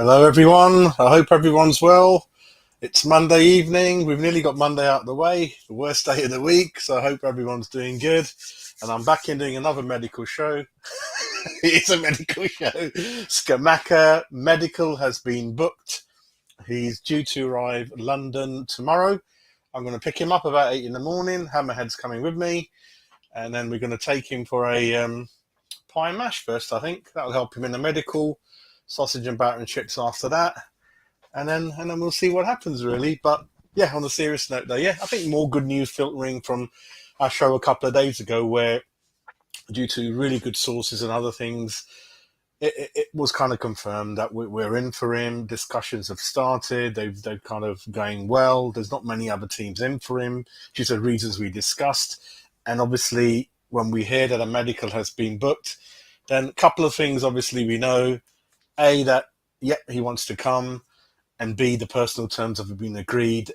Hello, everyone. I hope everyone's well. It's Monday evening. We've nearly got Monday out of the way, the worst day of the week. So I hope everyone's doing good. And I'm back in doing another medical show. It's a medical show. Scamacca Medical has been booked. He's due to arrive London tomorrow. I'm going to pick him up about 8 in the morning. Hammerhead's coming with me. And then we're going to take him for a pie and mash first, I think. That'll help him in the medical. Sausage and batter and chips after that, and then we'll see what happens, really. But yeah, on a serious note, though, yeah, I think more good news filtering from our show a couple of days ago, where due to really good sources and other things, it was kind of confirmed that we're in for him. Discussions have started; they've kind of going well. There's not many other teams in for him due to reasons we discussed, and obviously when we hear that a medical has been booked, then a couple of things obviously we know. A, that, yep, he wants to come, and B, the personal terms have been agreed,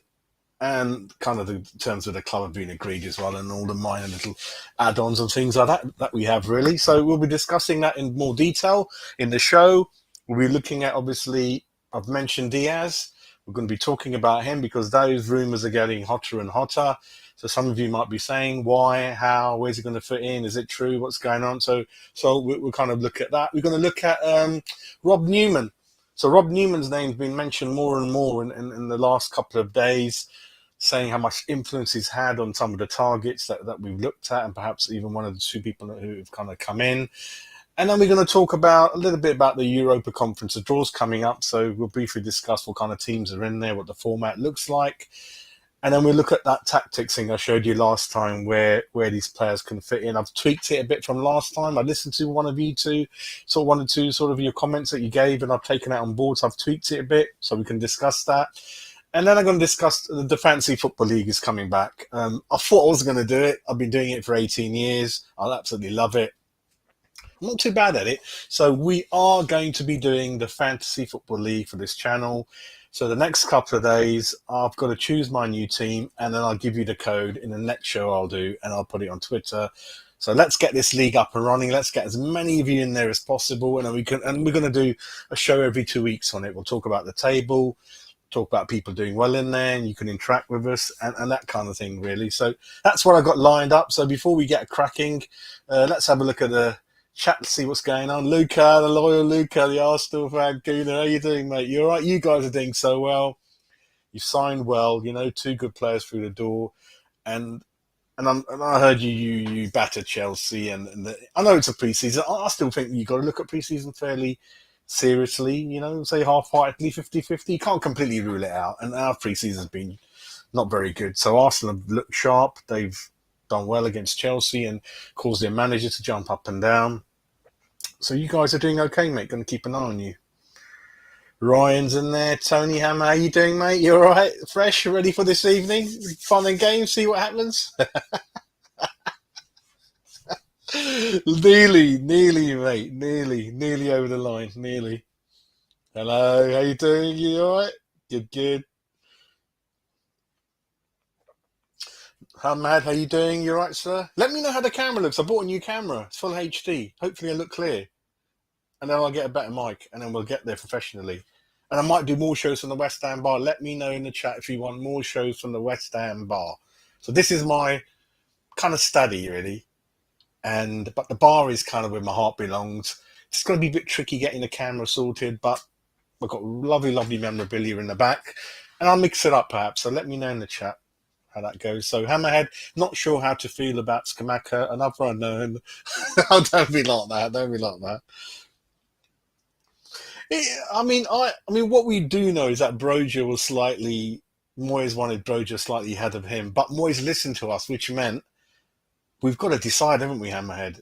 and kind of the terms of the club have been agreed as well, and all the minor little add-ons and things like that we have, really. So we'll be discussing that in more detail in the show. We'll be looking at, obviously, I've mentioned Diaz. We're going to be talking about him because those rumours are getting hotter and hotter. So some of you might be saying, why, how, where's he going to fit in? Is it true? What's going on? So we'll kind of look at that. We're going to look at Rob Newman. So Rob Newman's name's been mentioned more and more in the last couple of days, saying how much influence he's had on some of the targets that we've looked at, and perhaps even one of the two people who have kind of come in. And then we're going to talk about a little bit about the Europa Conference. The draw's coming up, so we'll briefly discuss what kind of teams are in there, what the format looks like. And then we look at that tactics thing I showed you last time, where these players can fit in. I've tweaked it a bit from last time. I listened to one of you two, one or two sort of your comments that you gave, and I've taken it on board. So I've tweaked it a bit so we can discuss that. And then I'm going to discuss the Fantasy Football League is coming back. I thought I was going to do it. I've been doing it for 18 years. I absolutely love it. I'm not too bad at it. So we are going to be doing the Fantasy Football League for this channel. So the next couple of days, I've got to choose my new team, and then I'll give you the code in the next show I'll do, and I'll put it on Twitter. So let's get this league up and running. Let's get as many of you in there as possible, and we're going to do a show every 2 weeks on it. We'll talk about the table, talk about people doing well in there, and you can interact with us and that kind of thing, really. So that's what I've got lined up. So before we get cracking, let's have a look at the chat to see what's going on. Luca, the loyal Luca, the Arsenal fan. Gooner, how you doing, mate? You all right? You guys are doing so well. You've signed well, two good players through the door. And I heard you battered Chelsea. And I know it's a pre-season. I still think you've got to look at pre-season fairly seriously, say half-heartedly, 50-50. You can't completely rule it out. And our pre-season's been not very good. So Arsenal have looked sharp. They've done well against Chelsea and caused their manager to jump up and down. So you guys are doing okay, mate. Going to keep an eye on you. Ryan's in there. Tony Hammer, how you doing, mate? You all right? Fresh? Ready for this evening? Fun and games? See what happens? Nearly, mate. Nearly over the line. Nearly. Hello, how you doing? You all right? Good. Mad, how you doing? You right, sir? Let me know how the camera looks. I bought a new camera. It's full HD. Hopefully I look clear. And then I'll get a better mic, and then we'll get there professionally. And I might do more shows from the West Ham Bar. Let me know in the chat if you want more shows from the West Ham Bar. So this is my kind of study, really. But the bar is kind of where my heart belongs. It's going to be a bit tricky getting the camera sorted, but I've got lovely memorabilia in the back. And I'll mix it up, perhaps. So let me know in the chat how that goes. So Hammerhead, not sure how to feel about Scamacca, another unknown. Oh, don't be like that. I mean, what we do know is that Moyes wanted Broja slightly ahead of him, but Moyes listened to us, which meant we've got to decide, haven't we, Hammerhead,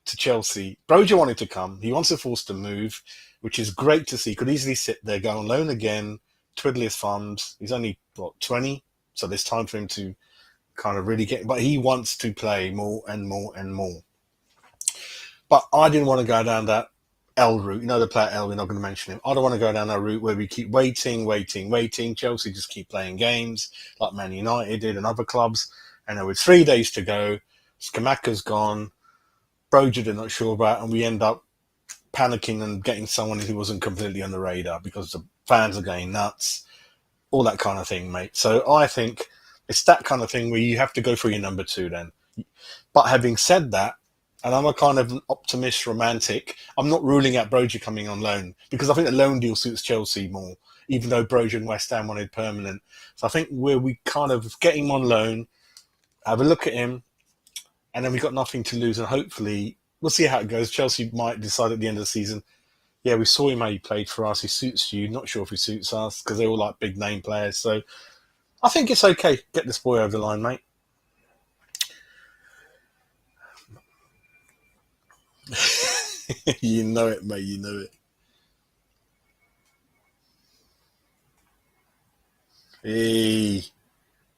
to Chelsea. Broja wanted to come. He wants to force to move, which is great to see. Could easily sit there, go on loan again, twiddle his thumbs. He's only, 20? So there's time for him to kind of really but he wants to play more and more and more. But I didn't want to go down that L route. The player L, we're not going to mention him. I don't want to go down that route where we keep waiting. Chelsea just keep playing games like Man United did and other clubs. And there was 3 days to go. Scamacca's gone. Broja they're not sure about. And we end up panicking and getting someone who wasn't completely on the radar because the fans are going nuts, all that kind of thing, mate. So I think it's that kind of thing where you have to go for your number two then. But having said that, and I'm a kind of optimist romantic, I'm not ruling out Broja coming on loan because I think the loan deal suits Chelsea more, even though Broja and West Ham wanted permanent. So I think where we kind of get him on loan, have a look at him, and then we've got nothing to lose, and hopefully we'll see how it goes. Chelsea might decide at the end of the season, yeah, we saw him how he played for us. He suits you. Not sure if he suits us because they're all like big name players. So I think it's okay. Get this boy over the line, mate. You know it, mate. You know it. Hey,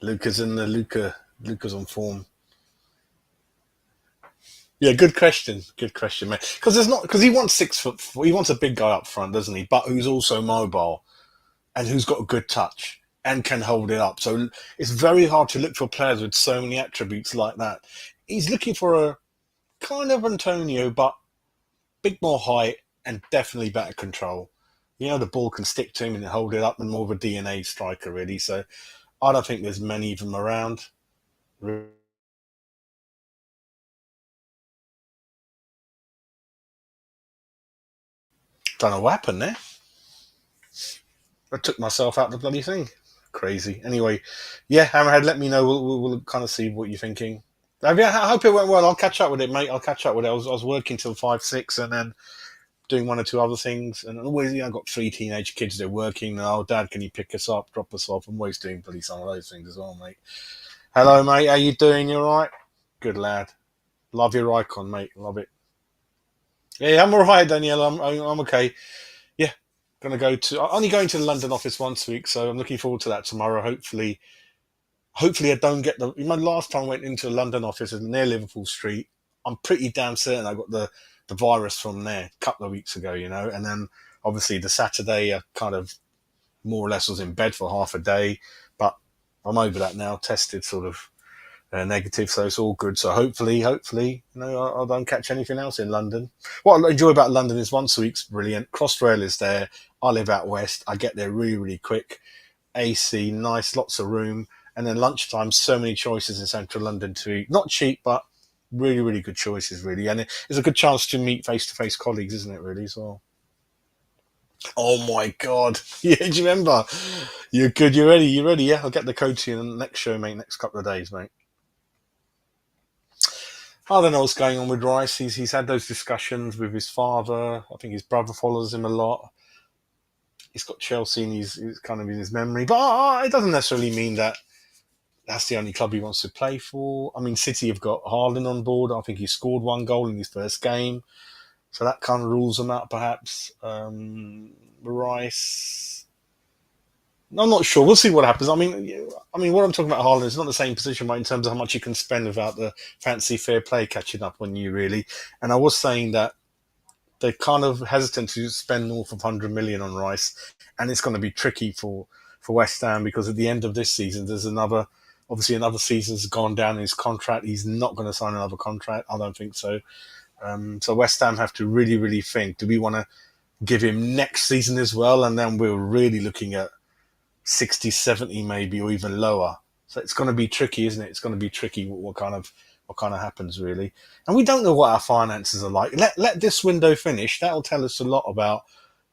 Luca's in the Luca. Luca's on form. Yeah, good question. Good question, mate. Because there's not because he wants 6 foot. He wants a big guy up front, doesn't he? But who's also mobile and who's got a good touch and can hold it up. So it's very hard to look for players with so many attributes like that. He's looking for a kind of Antonio, but big more height and definitely better control. You know, the ball can stick to him and hold it up, and more of a DNA striker, really. So I don't think there's many of them around. Don't know what happened there. I took myself out of the bloody thing. Crazy. Anyway, yeah, Hammerhead, let me know. We'll kind of see what you're thinking. I hope it went well. I'll catch up with it, mate. I'll catch up with it. I was working till 5, 6, and then doing one or two other things. And always, I've got 3 teenage kids. They're working. Oh, Dad, can you pick us up, drop us off? I'm always doing bloody some of those things as well, mate. Hello, mate. How you doing? You all right? Good lad. Love your icon, mate. Love it. Yeah, I'm all right, Danielle. I'm okay. Yeah, gonna go to. I'm only going to the London office once a week, so I'm looking forward to that tomorrow. Hopefully, I don't get the. My last time I went into the London office is near Liverpool Street. I'm pretty damn certain I got the virus from there a couple of weeks ago, and then obviously the Saturday I kind of more or less was in bed for half a day, but I'm over that now. Tested sort of negative, so it's all good. So hopefully, I don't catch anything else in London. What I enjoy about London is once a week's brilliant. Crossrail is there. I live out west. I get there really, really quick. AC, nice, lots of room, and then lunchtime, so many choices in central London to eat. Not cheap, but really, really good choices, really. And it's a good chance to meet face-to-face colleagues, isn't it? Really, as well. Oh my god! Yeah, do you remember? You're good. You're ready. You ready? Yeah, I'll get the code to you in the next show, mate. Next couple of days, mate. I don't know what's going on with Rice. He's had those discussions with his father. I think his brother follows him a lot. He's got Chelsea in his kind of in his memory, but it doesn't necessarily mean that that's the only club he wants to play for. I mean, City have got Haaland on board. I think he scored 1 goal in his first game, so that kind of rules him out, perhaps. Rice, I'm not sure. We'll see what happens. I mean, what I'm talking about Haaland is not the same position, right, in terms of how much you can spend without the fancy fair play catching up on you, really. And I was saying that they're kind of hesitant to spend north of 100 million on Rice, and it's going to be tricky for West Ham because at the end of this season, there's another season's gone down in his contract. He's not going to sign another contract. I don't think so. So West Ham have to really, really think: do we want to give him next season as well? And then we're really looking at 60, 70 maybe, or even lower. So it's going to be tricky, isn't it? It's going to be tricky what kind of happens really. And we don't know what our finances are like. Let this window finish. That'll tell us a lot about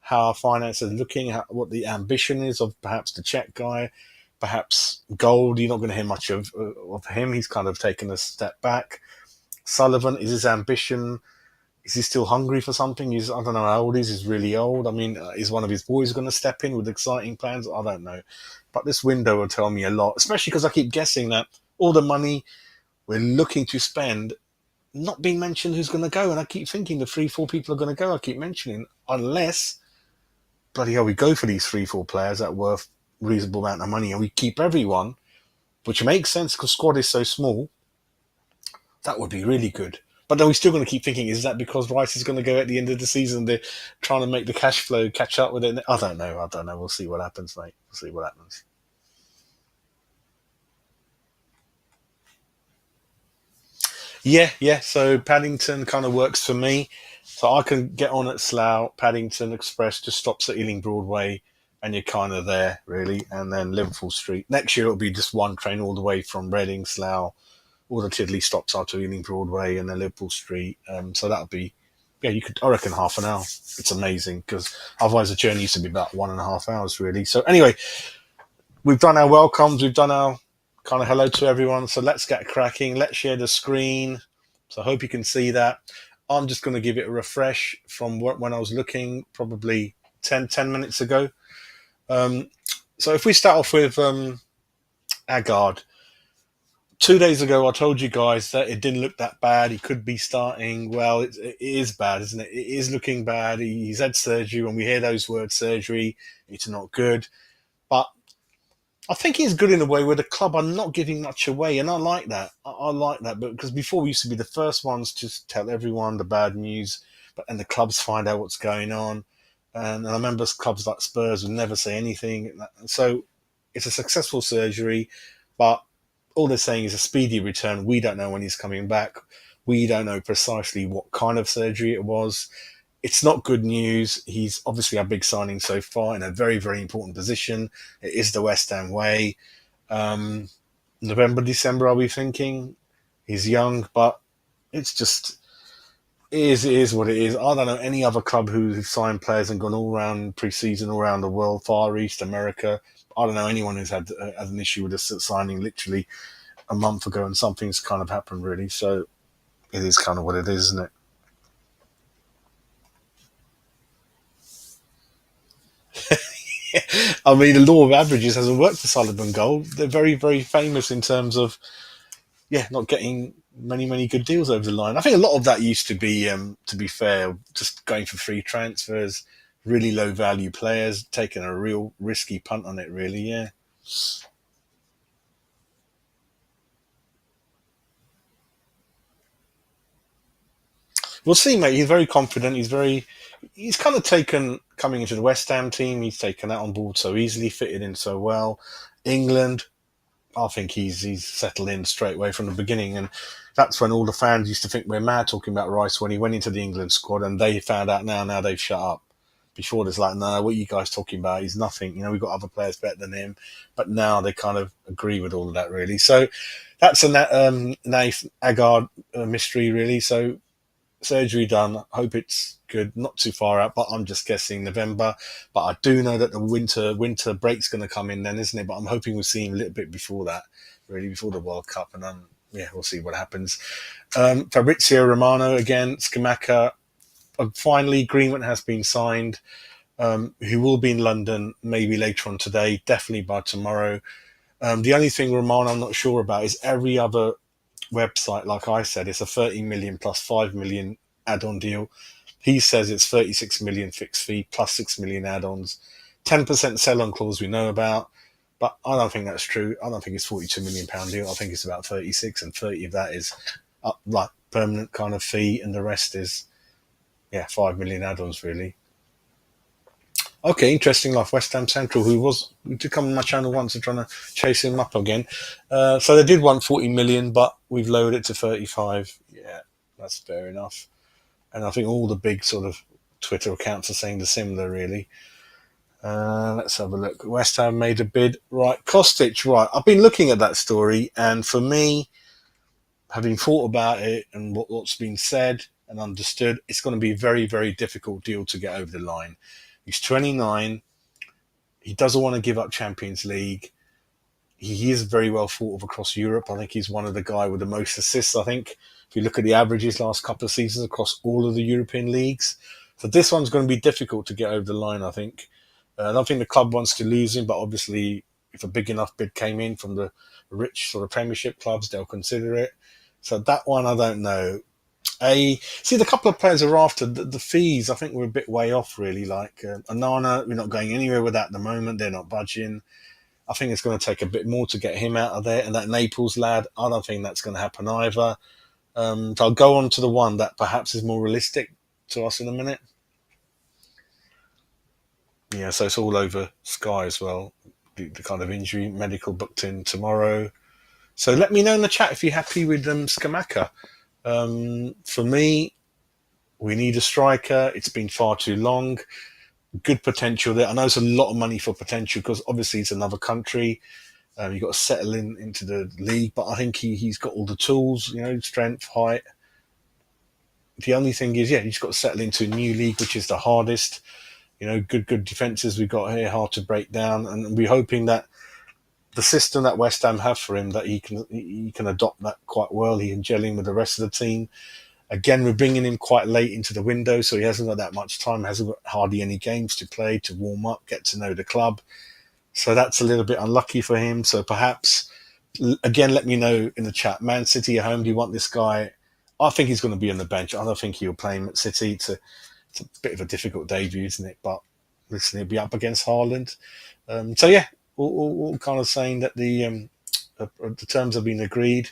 how our finances are looking, what the ambition is of perhaps the Czech guy, perhaps Gold. You're not going to hear much of him. He's kind of taken a step back. Sullivan, is his ambition? Is he still hungry for something? I don't know how old he is. He's really old. I mean, is one of his boys going to step in with exciting plans? I don't know. But this window will tell me a lot, especially because I keep guessing that all the money we're looking to spend not being mentioned who's going to go. And I keep thinking the 3, 4 people are going to go. I keep mentioning, unless, bloody hell, we go for these 3, 4 players that are worth a reasonable amount of money and we keep everyone, which makes sense because squad is so small. That would be really good. But then we're still going to keep thinking, is that because Rice is going to go at the end of the season? They're trying to make the cash flow catch up with it. I don't know. We'll see what happens, mate. We'll see what happens. Yeah. So Paddington kind of works for me. So I can get on at Slough, Paddington Express just stops at Ealing Broadway, and you're kind of there really. And then Liverpool Street. Next year it'll be just one train all the way from Reading, Slough. All the Tiddly stops are to Ealing Broadway and then Liverpool Street. So that'll be, yeah, you could, I reckon, half an hour. It's amazing because otherwise the journey used to be about 1.5 hours really. So anyway, we've done our welcomes, we've done our kind of hello to everyone. So let's get cracking. Let's share the screen. So I hope you can see that. I'm just going to give it a refresh from when I was looking probably 10 minutes ago. So if we start off with Agard, 2 days ago I told you guys that it didn't look that bad. He could be starting. Well, it is bad, isn't it? It is looking bad. He's had surgery. When we hear those words, surgery, it's not good. But I think he's good in a way where the club are not giving much away, and I like that. I like that, but because before we used to be the first ones to tell everyone the bad news, but and the clubs find out what's going on. And I remember clubs like Spurs would never say anything. So it's a successful surgery, but all they're saying is a speedy return. We don't know when he's coming back. We don't know precisely what kind of surgery it was. It's not good news. He's obviously a big signing so far in a very, very important position. It is the West Ham way. Um, November, December, are we thinking? He's young, but it's just it is what it is. I don't know any other club who's signed players and gone all around pre-season, all around the world, Far East, America. I don't know anyone who's had an issue with a signing literally a month ago and something's kind of happened really. So it is kind of what it is, isn't it? I mean, the law of averages hasn't worked for Sullivan Gold. They're very, very famous in terms of, yeah, not getting many, many good deals over the line. I think a lot of that used to be fair, just going for free transfers, really low value players, taking a real risky punt on it, really, yeah. We'll see, mate. He's very confident. He's kind of taken, coming into the West Ham team, he's taken that on board so easily, fitted in so well. England, I think he's settled in straight away from the beginning, and that's when all the fans used to think we're mad talking about Rice when he went into the England squad, and they found out now they've shut up. Before there's like, no, what are you guys talking about? He's nothing. We've got other players better than him, but now they kind of agree with all of that really. So that's a Nath Agard mystery really. So surgery done. Hope it's good. Not too far out, but I'm just guessing November. But I do know that the winter break's going to come in then, isn't it? But I'm hoping we'll see him a little bit before that, really, before the World Cup, and yeah, we'll see what happens. Fabrizio Romano again, Scamacca. Finally, agreement has been signed. He will be in London maybe later on today, definitely by tomorrow. The only thing Romano I'm not sure about is every other website, like I said, it's a 30 million plus 5 million add-on deal. He says it's 36 million fixed fee plus 6 million add-ons. 10% sell-on clause we know about, but I don't think that's true. I don't think it's £42 million deal. I think it's about 36, and 30 of that is like permanent kind of fee, and the rest is 5 million add-ons really. Okay, interesting life. West Ham Central, who did come on my channel once and trying to chase him up again. So they did want 40 million, but we've lowered it to 35. Yeah, that's fair enough. And I think all the big sort of Twitter accounts are saying the similar, really. Let's have a look. West Ham made a bid. Right, Kostic, right. I've been looking at that story, and for me, having thought about it and what's been said and understood, it's going to be a very, very difficult deal to get over the line. He's 29. He doesn't want to give up Champions League. He is very well thought of across Europe. I think he's one of the guy with the most assists. I think if you look at the averages last couple of seasons across all of the European leagues. So this one's going to be difficult to get over the line, I think. I don't think the club wants to lose him, but obviously if a big enough bid came in from the rich sort of Premiership clubs, they'll consider it. So that one, I don't know. See, the couple of players are after the fees. I think we're a bit way off, really. Like Anana, we're not going anywhere with that at the moment. They're not budging. I think it's going to take a bit more to get him out of there. And that Naples lad, I don't think that's going to happen either. So I'll go on to the one that perhaps is more realistic to us in a minute. Yeah, so it's all over Sky as well. The kind of injury, medical booked in tomorrow. So let me know in the chat if you're happy with Scamacca. For me, We need a striker. It's been far too long. Good potential there. I know it's a lot of money for potential because obviously it's another country. You've got to settle into the league, but I think he's got all the tools, strength, height. The only thing is, yeah, he's got to settle into a new league, which is the hardest. Good defences we've got here, hard to break down, and we're hoping that the system that West Ham have for him, that he can adopt that quite well. He can gel in with the rest of the team. Again, we're bringing him quite late into the window, so he hasn't got that much time, hasn't got hardly any games to play, to warm up, get to know the club. So that's a little bit unlucky for him. So perhaps, again, let me know in the chat. Man City at home, do you want this guy? I think he's going to be on the bench. I don't think he'll play him at City. It's a bit of a difficult debut, isn't it? But listen, he'll be up against Haaland. So yeah, all kind of saying that the terms have been agreed.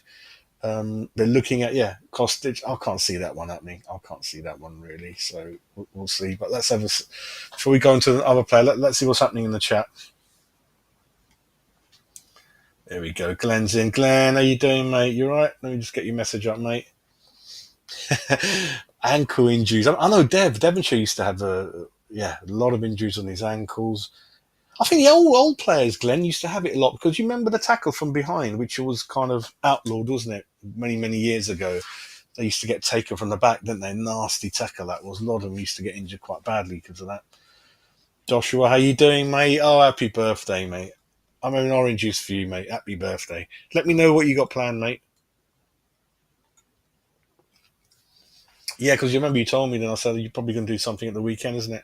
They're looking at Kostic. I can't see that one happening. I can't see that one really. So we'll see. But let's have before we go into the other player. Let's see what's happening in the chat. There we go. Glenn's in. Glenn, how you doing, mate? You all right? Let me just get your message up, mate. Ankle injuries. I know Devonshire used to have a lot of injuries on his ankles. I think the old players, Glenn, used to have it a lot because you remember the tackle from behind, which was kind of outlawed, wasn't it? Many years ago. They used to get taken from the back, didn't they? Nasty tackle that was. A lot of them used to get injured quite badly because of that. Joshua, how you doing, mate? Oh, happy birthday, mate. I'm having orange juice for you, mate. Happy birthday. Let me know what you got planned, mate. Yeah, because you remember you told me, then I said you're probably going to do something at the weekend, isn't it?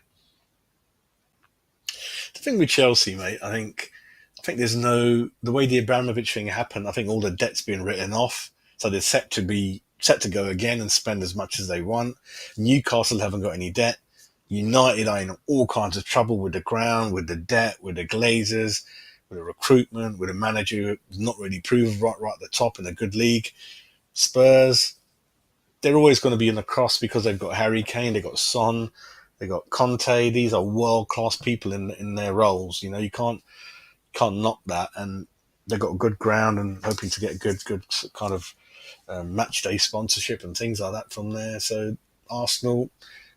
The thing with Chelsea, mate, I think there's the way the Abramovich thing happened. I think all the debt's been written off, so they're set to go again and spend as much as they want. Newcastle haven't got any debt. United are in all kinds of trouble with the ground, with the debt, with the Glazers, with the recruitment, with a manager who's not really proven right at the top in a good league. Spurs, they're always going to be in the cross because they've got Harry Kane, they've got Son, they've got Conte. These are world class people in their roles. You can't knock that, and they've got a good ground and hoping to get a good kind of match day sponsorship and things like that from there. So Arsenal,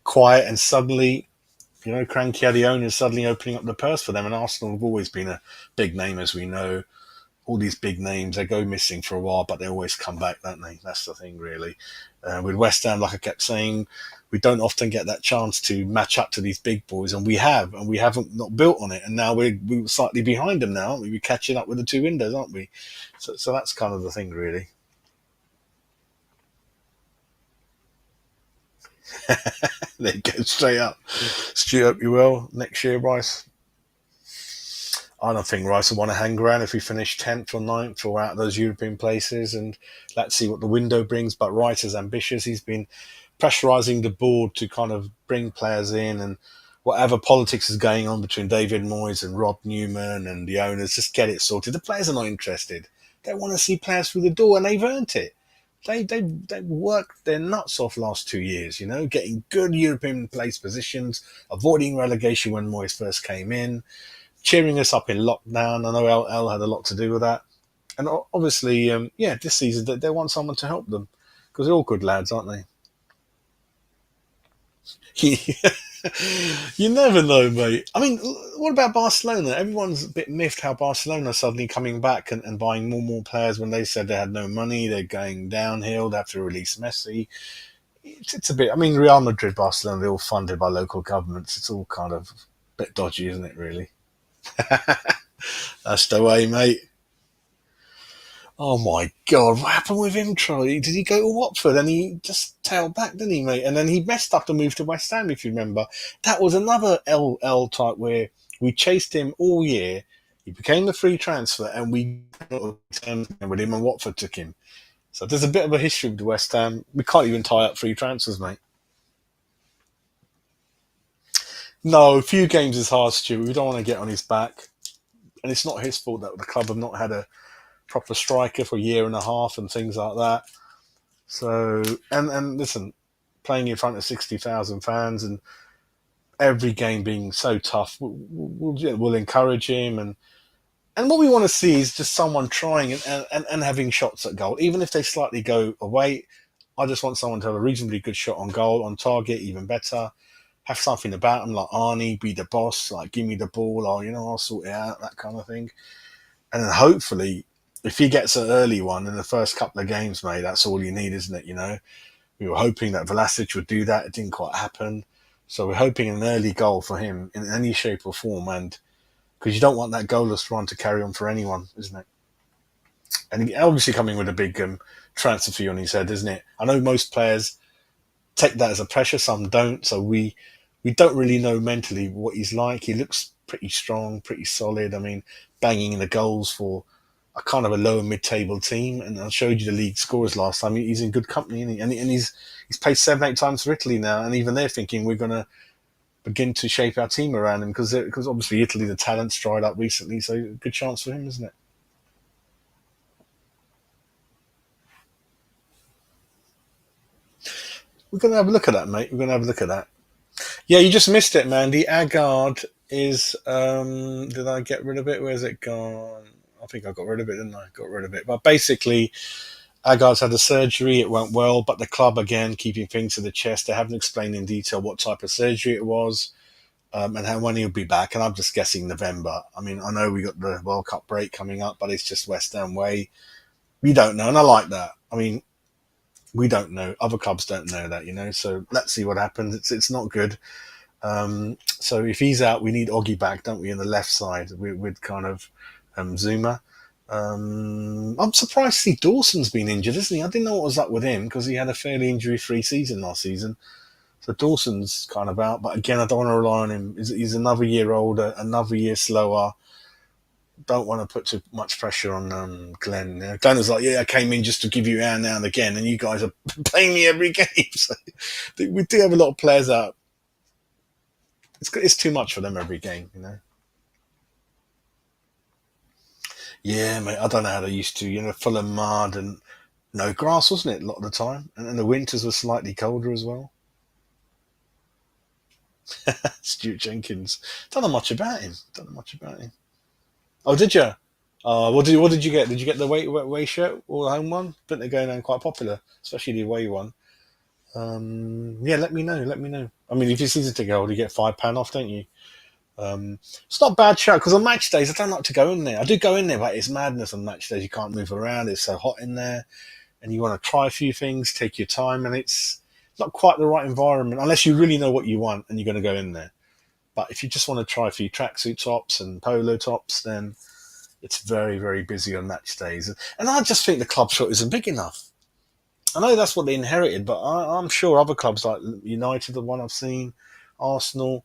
quiet and suddenly, cranky are the owners suddenly opening up the purse for them. And Arsenal have always been a big name, as we know. All these big names, they go missing for a while, but they always come back, don't they? That's the thing, really. With West Ham, like I kept saying, we don't often get that chance to match up to these big boys, and we haven't not built on it. And now we're slightly behind them now, aren't we? We're catching up with the two windows, aren't we? So that's kind of the thing, really. They go straight up. Stu, hope you will. Next year, Rice. I don't think Rice will want to hang around if we finish 10th or 9th or out of those European places, and let's see what the window brings. But Rice is ambitious. He's been pressurising the board to kind of bring players in, and whatever politics is going on between David Moyes and Rod Newman and the owners, just get it sorted. The players are not interested. They want to see players through the door, and they've earned it. They worked their nuts off last 2 years, getting good European place positions, avoiding relegation when Moyes first came in, cheering us up in lockdown. I know L had a lot to do with that. And obviously, this season they want someone to help them because they're all good lads, aren't they? You never know, mate. I mean, what about Barcelona? Everyone's a bit miffed how Barcelona are suddenly coming back and buying more and more players when they said they had no money. They're going downhill. They have to release Messi. It's a bit. I mean, Real Madrid, Barcelona, they're all funded by local governments. It's all kind of a bit dodgy, isn't it, really? That's the way, mate. Oh my God, what happened with him, Troy? Did he go to Watford and he just tailed back, didn't he, mate? And then he messed up and moved to West Ham, if you remember. That was another L type where we chased him all year. He became a free transfer and we turned with him and Watford took him. So there's a bit of a history with West Ham. We can't even tie up free transfers, mate. No, a few games is hard, Stu. We don't want to get on his back. And it's not his fault that the club have not had a proper striker for a year and a half and things like that. So, and listen, playing in front of 60,000 fans and every game being so tough, we'll encourage him. And what we want to see is just someone trying and having shots at goal, even if they slightly go away. I just want someone to have a reasonably good shot on goal, on target, even better. Have something about him like Arnie, be the boss, like give me the ball, or I'll sort it out, that kind of thing. And then hopefully, if he gets an early one in the first couple of games, mate, that's all you need, isn't it? We were hoping that Vlasic would do that. It didn't quite happen. So we're hoping an early goal for him in any shape or form. And because you don't want that goalless run to carry on for anyone, isn't it? And obviously coming with a big transfer fee on his head, isn't it? I know most players take that as a pressure, some don't. So we don't really know mentally what he's like. He looks pretty strong, pretty solid. I mean, banging in the goals for a kind of a lower mid-table team. And I showed you the league scores last time. He's in good company, isn't he? And he's played 7, 8 times for Italy now, and even they're thinking we're going to begin to shape our team around him because obviously Italy, the talent's dried up recently. So good chance for him, isn't it? We're going to have a look at that, mate. We're going to have a look at that. Yeah, you just missed it, man. The Agard is. Did I get rid of it? Where's it gone? I think I got rid of it, didn't I? Got rid of it. But basically, Agard's had the surgery. It went well, but the club, again, keeping things to the chest. They haven't explained in detail what type of surgery it was and how when he'll be back. And I'm just guessing November. I mean, I know we got the World Cup break coming up, but it's just West Ham way. We don't know, and I like that. I mean, we don't know. Other clubs don't know that. So let's see what happens. It's not good. So if he's out, we need Oggy back, don't we, on the left side with kind of Zuma. I'm surprised to see Dawson's been injured, isn't he? I didn't know what was up with him because he had a fairly injury-free season last season. So Dawson's kind of out, but again, I don't want to rely on him. He's another year older, another year slower. Don't want to put too much pressure on Glenn. Glenn was like, "Yeah, I came in just to give you a hand now and again, and you guys are playing me every game." So we do have a lot of players out. It's too much for them every game. Yeah, mate. I don't know how they used to. Full of mud and no grass, wasn't it? A lot of the time, and then the winters were slightly colder as well. Stuart Jenkins. Don't know much about him. Don't know much about him. Oh, did you? What did you get? Did you get the away shirt or the home one? I think they're going on quite popular, especially the away one. Yeah, let me know. Let me know. I mean, if you're season ticket holder, you get £5 off, don't you? It's not a bad show because on match days I don't like to go in there. I do go in there, but it's madness on match days. You can't move around. It's so hot in there, and you want to try a few things, take your time, and it's not quite the right environment unless you really know what you want and you're going to go in there. But if you just want to try a few tracksuit tops and polo tops, then it's very, very busy on match days. And I just think the club shot isn't big enough. I know that's what they inherited, but I'm sure other clubs like United, the one I've seen, Arsenal,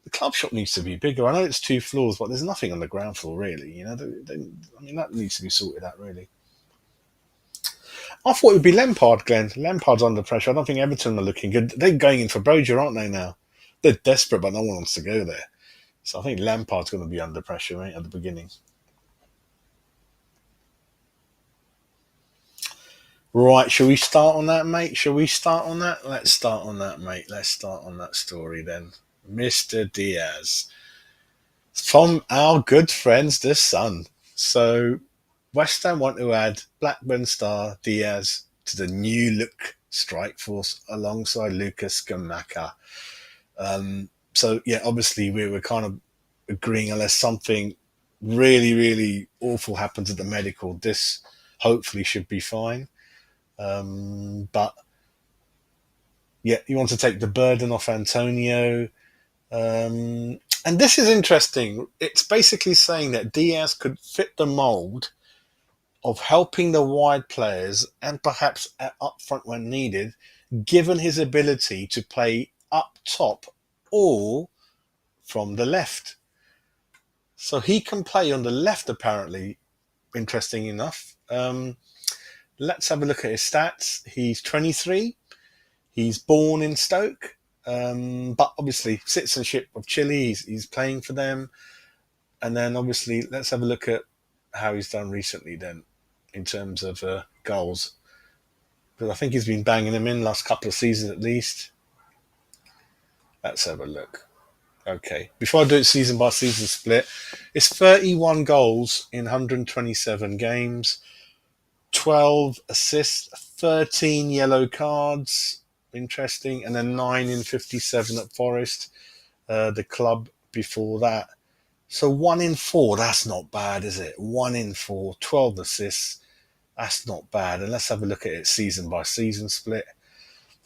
the club shop needs to be bigger. I know it's 2 floors, but there's nothing on the ground floor really. I mean, that needs to be sorted out really. I thought it would be Lampard, Glenn. Lampard's under pressure. I don't think Everton are looking good. They're going in for Broja, aren't they now? They're desperate, but no one wants to go there. So I think Lampard's going to be under pressure, mate, at the beginning. Right, shall we start on that, mate? Shall we start on that? Let's start on that, mate. Let's start on that story then. Mr. Diaz. From our good friends, the Sun. So, West Ham want to add Blackburn star Diaz to the new look strike force alongside Lucas Scamacca. So, yeah, obviously we were kind of agreeing unless something really, really awful happens at the medical, this hopefully should be fine. But yeah, you want to take the burden off Antonio. And this is interesting. It's basically saying that Diaz could fit the mould of helping the wide players and perhaps up front when needed, given his ability to play up top or from the left. So he can play on the left, apparently, interesting enough. Let's have a look at his stats. He's 23. He's born in Stoke, but obviously citizenship of Chile. He's playing for them. And then obviously, let's have a look at how he's done recently then in terms of goals. Because I think he's been banging them in last couple of seasons at least. Let's have a look. Okay. Before I do it season by season split, it's 31 goals in 127 games. 12 assists, 13 yellow cards. Interesting. And then 9 in 57 at Forest, the club before that. So 1 in 4, that's not bad, is it? 1 in 4, 12 assists. That's not bad. And let's have a look at it season by season split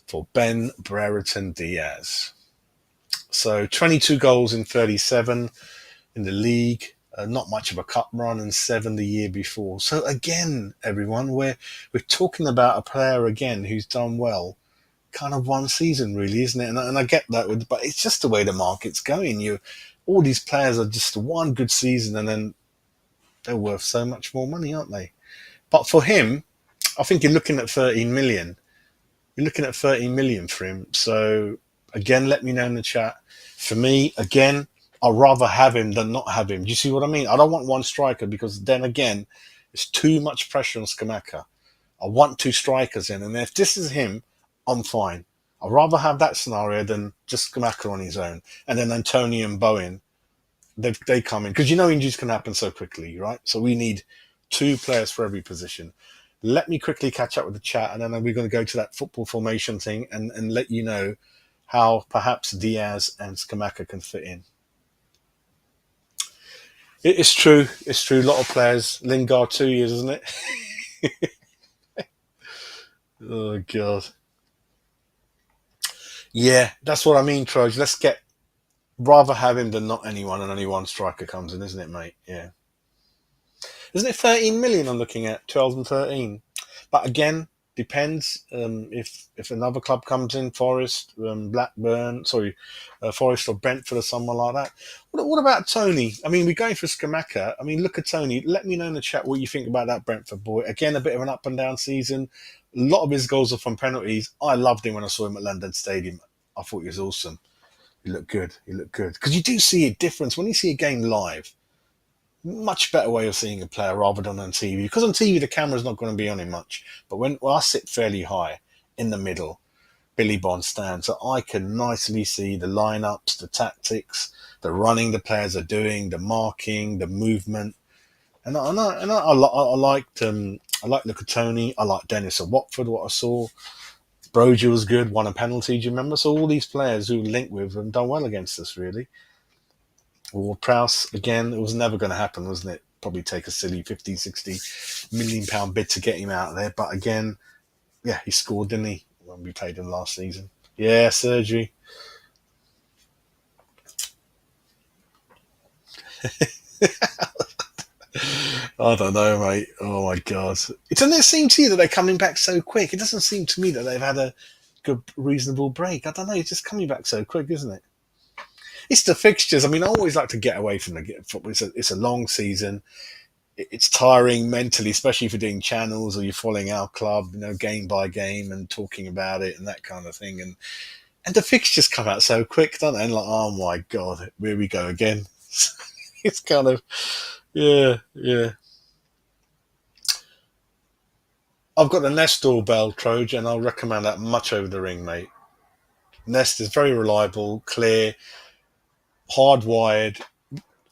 for Ben Brereton Diaz. So 22 goals in 37 in the league. Not much of a cup run, and 7 the year before. So again, everyone, we're talking about a player again who's done well, kind of one season, really, isn't it? And I get that, but it's just the way the market's going. All these players are just one good season, and then they're worth so much more money, aren't they? But for him, I think you're looking at 13 million. You're looking at 13 million for him. So again, let me know in the chat. For me, again, I'd rather have him than not have him. Do you see what I mean? I don't want one striker because then again, it's too much pressure on Scamacca. I want 2 strikers in, and if this is him, I'm fine. I'd rather have that scenario than just Scamacca on his own, and then Antonio and Bowen. They come in because injuries can happen so quickly, right? So we need 2 players for every position. Let me quickly catch up with the chat, and then we're going to go to that football formation thing and let you know how perhaps Diaz and Scamacca can fit in. It's true. It's true. A lot of players. Lingard 2 years, isn't it? Oh god. Yeah, that's what I mean, Troj. Let's get rather have him than not anyone, and only one striker comes in, isn't it, mate? Yeah. Isn't it 13 million I'm looking at? 12 and 13. But again, depends if another club comes in, Forest, Blackburn, Forest or Brentford or someone like that. What about Tony? I mean, we're going for Scamacca. I mean, look at Tony. Let me know in the chat what you think about that Brentford boy. Again, a bit of an up and down season. A lot of his goals are from penalties. I loved him when I saw him at London Stadium. I thought he was awesome. He looked good. He looked good. Because you do see a difference when you see a game live. Much better way of seeing a player rather than on TV. Because on TV, the camera's not going to be on him much. But when I sit fairly high in the middle, Billy Bond stands, so I can nicely see the lineups, the tactics, the running the players are doing, the marking, the movement. And I liked Lucatoni. I liked Dennis at Watford, what I saw. Broja was good, won a penalty, do you remember? So all these players who linked with have done well against us, really. Or Prowse, again, it was never going to happen, wasn't it? Probably take a silly 50, 60 million pound bid to get him out of there. But again, yeah, he scored, didn't he, when we played him last season? Yeah, surgery. I don't know, mate. Oh my god! It doesn't seem to you that they're coming back so quick. It doesn't seem to me that they've had a good, reasonable break. I don't know. It's just coming back so quick, isn't it? It's the fixtures. I mean, I always like to get away from the football. It's a long season. It's tiring mentally, especially if you're doing channels or you're following our club, game by game and talking about it and that kind of thing. And the fixtures come out so quick, don't they? And like, oh my god, here we go again. It's kind of, yeah, yeah. I've got the Nest doorbell, Trojan. I'll recommend that much over the ring, mate. Nest is very reliable, clear, hardwired.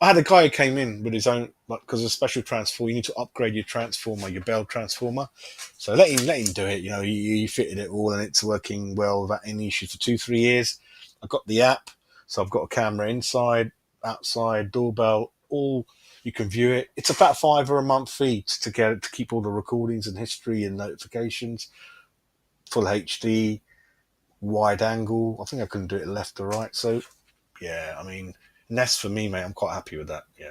I had a guy who came in with his own, like, because of a special transformer, you need to upgrade your transformer, your bell transformer. So let him do it. He fitted it all, and it's working well without any issues for 2-3 years. I've got the app, so I've got a camera inside, outside, doorbell, all. You can view it. It's about £5 a month fee to get it, to keep all the recordings and history and notifications. Full HD, wide angle. I think I can do it left or right. So yeah, I mean, Nest for me, mate. I'm quite happy with that. Yeah.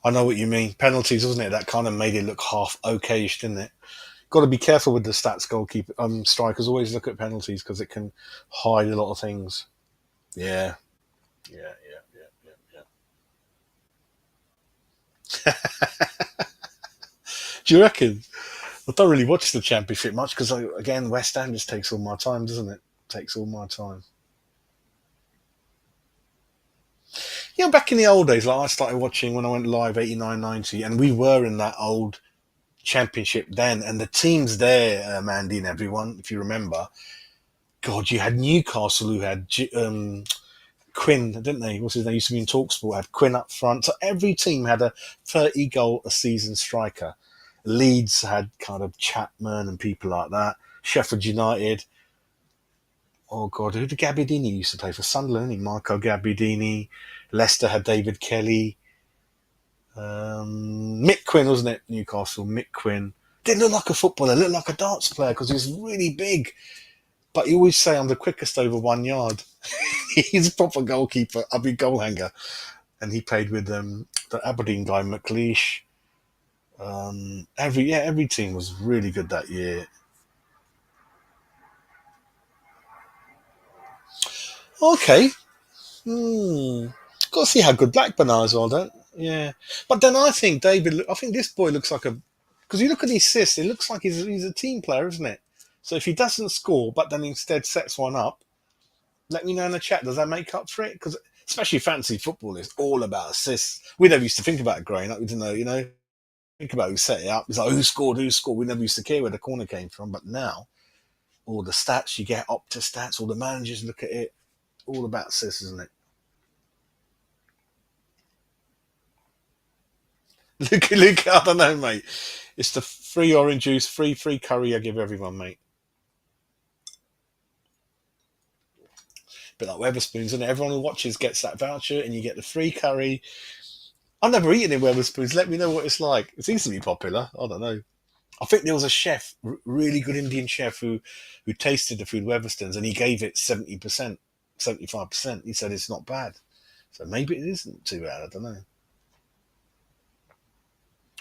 I know what you mean. Penalties, wasn't it? That kind of made it look half okayish, didn't it? Got to be careful with the stats. Goalkeeper, strikers always look at penalties because it can hide a lot of things. Yeah, yeah, yeah, yeah, yeah. Do you reckon? I don't really watch the Championship much because, again, West Ham just takes all my time, doesn't it? Takes all my time. Back in the old days, like I started watching when I went live 89, 90, and we were in that old Championship then, and the teams there, Mandy and everyone, if you remember, God, you had Newcastle who had Quinn, didn't they? What's his name? Used to be in Talksport. Had Quinn up front. So every team had a 30 goal a season striker. Leeds had kind of Chapman and people like that. Sheffield United. Oh God, who did Gabbiadini used to play for? Sunderland. Marco Gabbiadini. Leicester had David Kelly. Mick Quinn, wasn't it? Newcastle. Mick Quinn. Didn't look like a footballer. Looked like a darts player because he was really big. But you always say I'm the quickest over 1 yard. He's a proper goalkeeper. I'll be goal hanger. And he played with the Aberdeen guy, McLeish. Every team was really good that year. Okay. Got to see how good Blackburn are as well, don't? Yeah. But then I think I think this boy looks like a, because you look at his assists, it looks like he's a team player, isn't it? So if he doesn't score, but then instead sets one up, let me know in the chat. Does that make up for it? Because especially fantasy football is all about assists. We never used to think about it growing up. We didn't know, think about who set it up. It's like who scored, who scored. We never used to care where the corner came from. But now, all the stats you get, Opta stats, all the managers look at it. All about assists, isn't it? Look, I don't know, mate. It's the free orange juice, free curry I give everyone, mate. Bit like Weatherspoons, and everyone who watches gets that voucher, and you get the free curry. I've never eaten in Weatherspoons. Let me know what it's like. It seems to be popular. I don't know. I think there was a chef, really good Indian chef, who tasted the food Weatherspoons, and he gave it 70%, 75%. He said it's not bad. So maybe it isn't too bad. I don't know.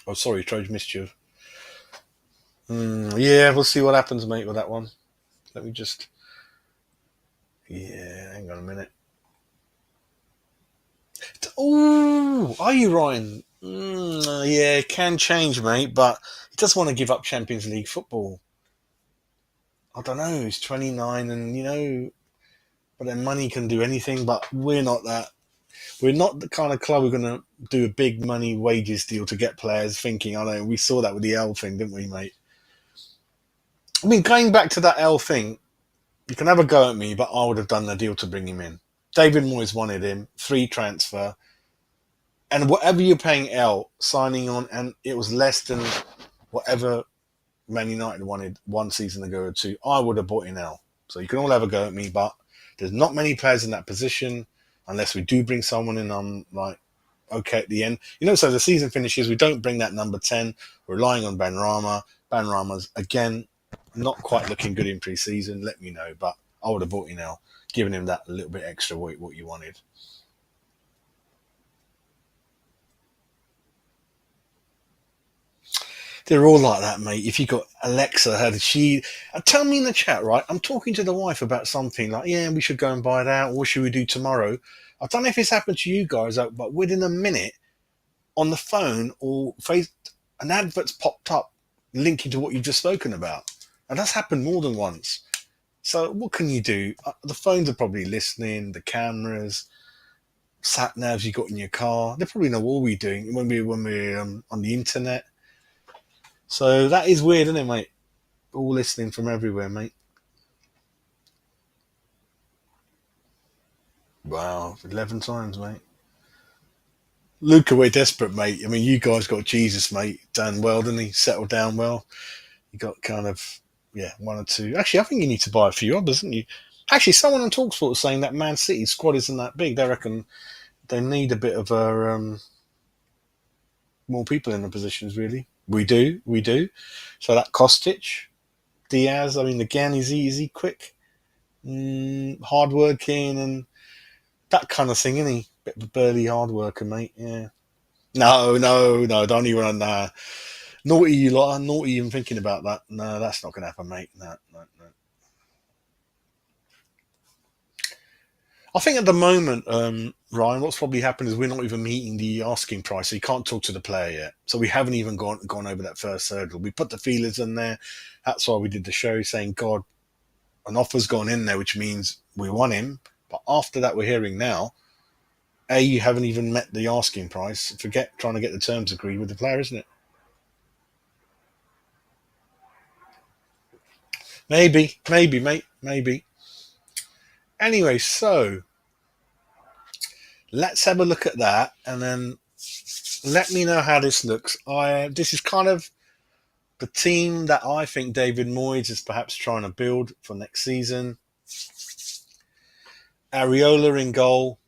Oh, sorry, Trojan missed you. Yeah, we'll see what happens, mate, with that one. Let me just. Yeah, hang on a minute. Oh, are you Ryan? Yeah, it can change, mate, but he doesn't want to give up Champions League football. I don't know. He's 29, and but then money can do anything. But we're not that. We're not the kind of club who are going to do a big money wages deal to get players. Thinking, I know we saw that with the L thing, didn't we, mate? I mean, going back to that L thing, you can have a go at me, but I would have done the deal to bring him in. David Moyes wanted him, free transfer, and whatever you're paying L signing on, and it was less than whatever Man United wanted 1 season ago or two. I would have bought in L. So you can all have a go at me, but there's not many players in that position unless we do bring someone in. I'm like, okay, at the end, so the season finishes, we don't bring that number 10. We're relying on Ben Rama. Ben Rama's again not quite looking good in pre-season. Let me know, but I would have bought in L, giving him that little bit extra what you wanted. They're all like that, mate. If you got Alexa, how did she? Tell me in the chat, right? I'm talking to the wife about something like, yeah, we should go and buy that. What should we do tomorrow? I don't know if it's happened to you guys, but within a minute on the phone or face, an advert's popped up linking to what you've just spoken about, and that's happened more than once. So what can you do? The phones are probably listening. The cameras, sat navs you got in your car, they probably know what we're doing when we're on the internet. So that is weird, isn't it, mate? All listening from everywhere, mate. Wow, 11 times, mate. Luca, we're desperate, mate. I mean, you guys got Jesus, mate. Done well, didn't he? Settled down well. You got kind of, yeah, one or two. Actually, I think you need to buy a few others, don't you? Actually, someone on Talksport was saying that Man City squad isn't that big. They reckon they need a bit of more people in the positions, really. We do. So that Kostic, Diaz, I mean, again, is he quick? Hard working and that kind of thing, isn't he? Bit of a burly hard worker, mate. Yeah. No, don't even naughty you lot, naughty even thinking about that. No, that's not gonna happen, mate. No. I think at the moment, Ryan, what's probably happened is we're not even meeting the asking price, so you can't talk to the player yet. So we haven't even gone over that first hurdle. We put the feelers in there. That's why we did the show saying, God, an offer's gone in there, which means we want him. But after that, we're hearing now, you haven't even met the asking price. Forget trying to get the terms agreed with the player, isn't it? Maybe, mate. Maybe. Anyway, so let's have a look at that, and then let me know how this looks. This is kind of the team that I think David Moyes is perhaps trying to build for next season. Areola in goal.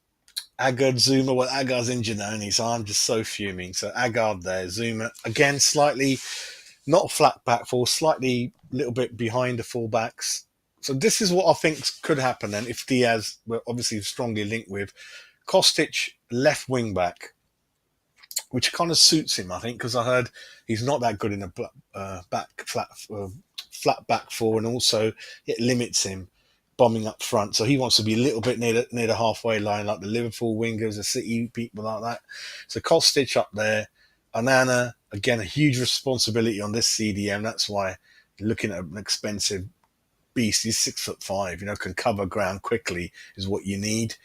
Agard, Zuma. Well, Agard's injured only, so I'm just so fuming. So Agard there, Zuma again, slightly not flat back four, slightly little bit behind the fullbacks. So this is what I think could happen then if Diaz, we're obviously strongly linked with Kostic, left wing back, which kind of suits him, I think, because I heard he's not that good in a flat back four, and also it limits him bombing up front. So he wants to be a little bit near the halfway line, like the Liverpool wingers, the City people like that. So Kostic up there, Onana again, a huge responsibility on this CDM. That's why looking at an expensive beast. He's 6'5", can cover ground quickly is what you need.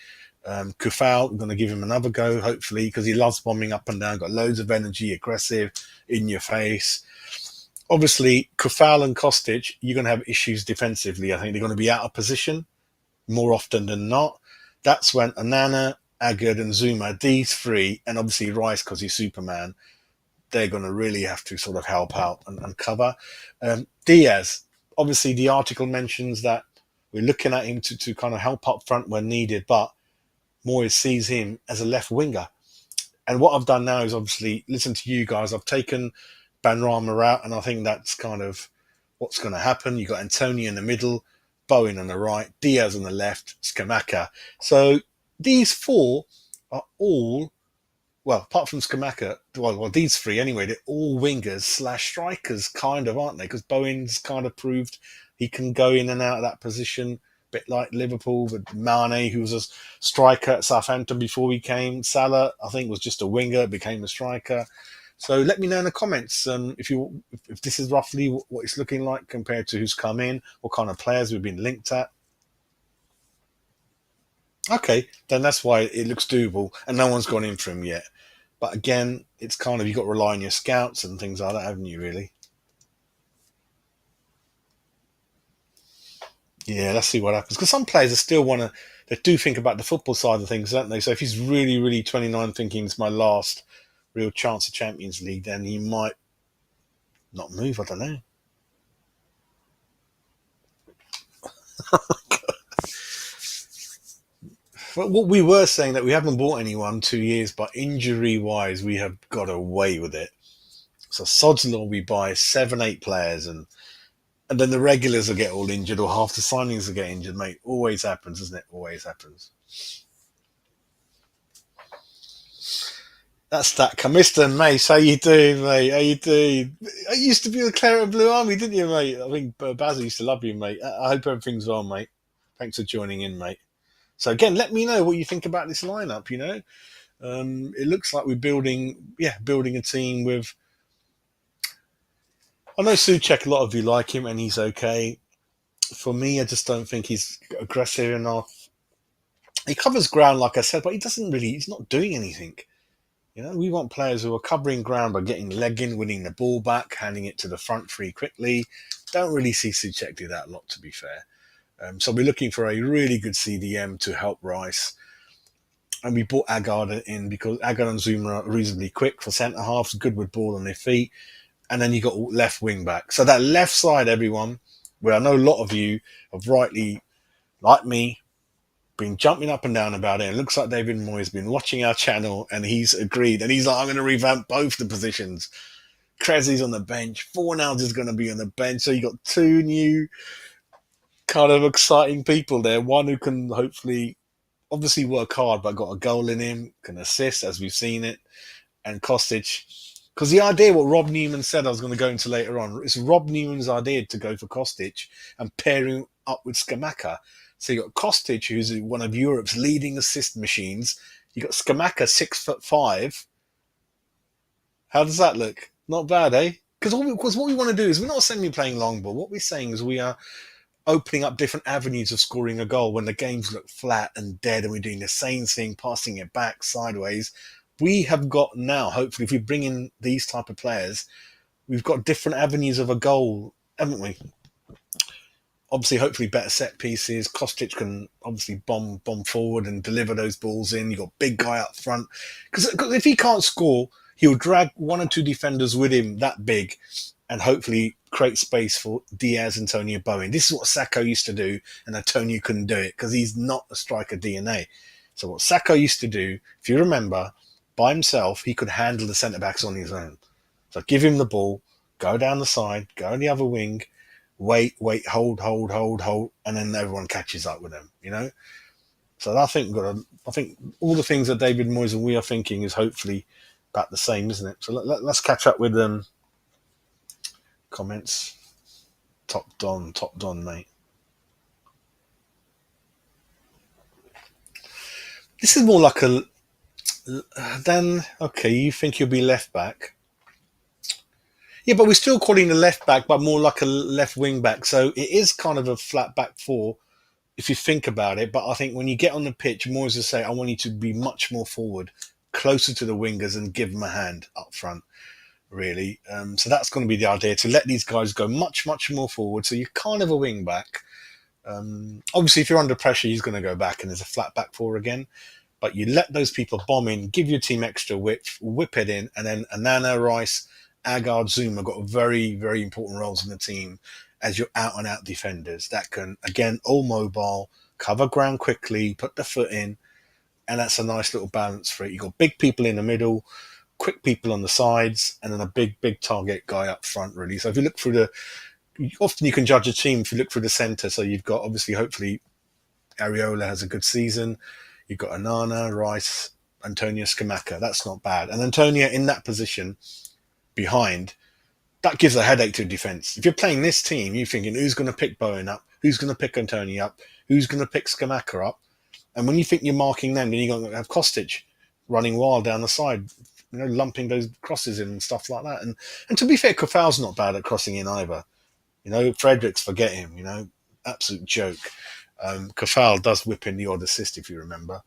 Kufal, I'm going to give him another go, hopefully, because he loves bombing up and down, got loads of energy, aggressive, in your face. Obviously, Kufal and Kostic, you're going to have issues defensively. I think they're going to be out of position more often than not. That's when Onana, Agard, and Zuma, these three, and obviously Rice, because he's Superman, they're going to really have to sort of help out and cover. Diaz, obviously, the article mentions that we're looking at him to kind of help up front when needed, but Moyes sees him as a left winger. And what I've done now is obviously listen to you guys. I've taken Benrahma out, and I think that's kind of what's going to happen. You've got Antonio in the middle, Bowen on the right, Diaz on the left, Scamacca. So these four are all, well, apart from Scamacca, well, these three anyway, they're all wingers / strikers, kind of, aren't they? Because Bowen's kind of proved he can go in and out of that position, a bit like Liverpool with Mane, who was a striker at Southampton before he came. Salah, I think, was just a winger, became a striker. So let me know in the comments if this is roughly what it's looking like compared to who's come in, what kind of players we've been linked at. Okay, then that's why it looks doable, and no one's gone in for him yet. But again, it's kind of, you've got to rely on your scouts and things like that, haven't you, really? Yeah, let's see what happens. Because some players still want to, they do think about the football side of things, don't they? So if he's really, really 29 thinking it's my last real chance of Champions League, then he might not move, I don't know. But what we were saying that we haven't bought anyone 2 years, but injury-wise, we have got away with it. So sod's law, we buy 7, 8 players, and then the regulars will get all injured, or half the signings will get injured, mate. Always happens, doesn't it? Always happens. That's that. Mr. Mace, how you doing, mate? How you doing? I used to be the Claret and Blue Army, didn't you, mate? I think Basil used to love you, mate. I hope everything's well, mate. Thanks for joining in, mate. So again, let me know what you think about this lineup. It looks like we're building a team with. I know Souček, a lot of you like him, and he's okay. For me, I just don't think he's aggressive enough. He covers ground, like I said, but he doesn't really. He's not doing anything. We want players who are covering ground by getting leg in, winning the ball back, handing it to the front three quickly. Don't really see Souček do that a lot, to be fair. So we're looking for a really good CDM to help Rice. And we bought Agard in because Agard and Zuma are reasonably quick for centre halves, good with ball on their feet. And then you got left wing back. So that left side, everyone, where I know a lot of you have rightly, like me, been jumping up and down about it. It looks like David Moyes has been watching our channel and he's agreed. And he's like, I'm going to revamp both the positions. Kresi's on the bench. Fornals is going to be on the bench. So you got 2 new kind of exciting people there. One who can hopefully, obviously work hard, but got a goal in him, can assist as we've seen it. And Kostic, because the idea, what Rob Newman said, I was going to go into later on, it's Rob Newman's idea to go for Kostic and pair him up with Scamacca. So you got Kostic, who's one of Europe's leading assist machines. You got Scamacca, 6'5". How does that look? Not bad, eh? Because what we want to do is, we're not saying we're playing long ball. What we're saying is we are opening up different avenues of scoring a goal when the games look flat and dead, and we're doing the same thing, passing it back sideways. We have got now, hopefully, if we bring in these type of players, we've got different avenues of a goal, haven't we? Obviously, hopefully better set pieces. Kostic can obviously bomb forward and deliver those balls in. You got big guy up front because if he can't score, he'll drag one or two defenders with him that big, and hopefully create space for Diaz and Antonio Bowen. This is what Sacco used to do, and Antonio couldn't do it because he's not a striker DNA. So what Sacco used to do, if you remember, by himself he could handle the centre backs on his own. So give him the ball, go down the side, go on the other wing, wait, hold, and then everyone catches up with them. So I think all the things that David Moyes and we are thinking is hopefully about the same, isn't it? So let's catch up with comments. Top Don, mate. This is more like a then. Okay, you think you'll be left back? Yeah, but we're still calling the left back, but more like a left wing back. So it is kind of a flat back four if you think about it. But I think when you get on the pitch, Moyes will say, "I want you to be much more forward, closer to the wingers, and give them a hand up front." Really, so that's going to be the idea, to let these guys go much more forward. So you're kind of a wing back. Obviously, if you're under pressure, he's going to go back and there's a flat back four again. But you let those people bomb in, give your team extra width, whip it in, and then Anana, Rice, Agard, Zuma got very important roles in the team as your out and out defenders that can, again, all mobile, cover ground quickly, put the foot in, and that's a nice little balance for it. You've got big people in the middle, quick people on the sides, and then a big target guy up front, really. So if you look through often you can judge a team if you look through the centre. So you've got, obviously, hopefully, Areola has a good season. You've got Anana, Rice, Antonio, Scamacca. That's not bad. And Antonio in that position behind, that gives a headache to defence. If you're playing this team, you're thinking, who's going to pick Bowen up? Who's going to pick Antonio up? Who's going to pick Scamacca up? And when you think you're marking them, then you're going to have Kostic running wild down the side, lumping those crosses in and stuff like that. And to be fair, Kofal's not bad at crossing in either. Fredericks, forget him, absolute joke. Kofal does whip in the odd assist, if you remember.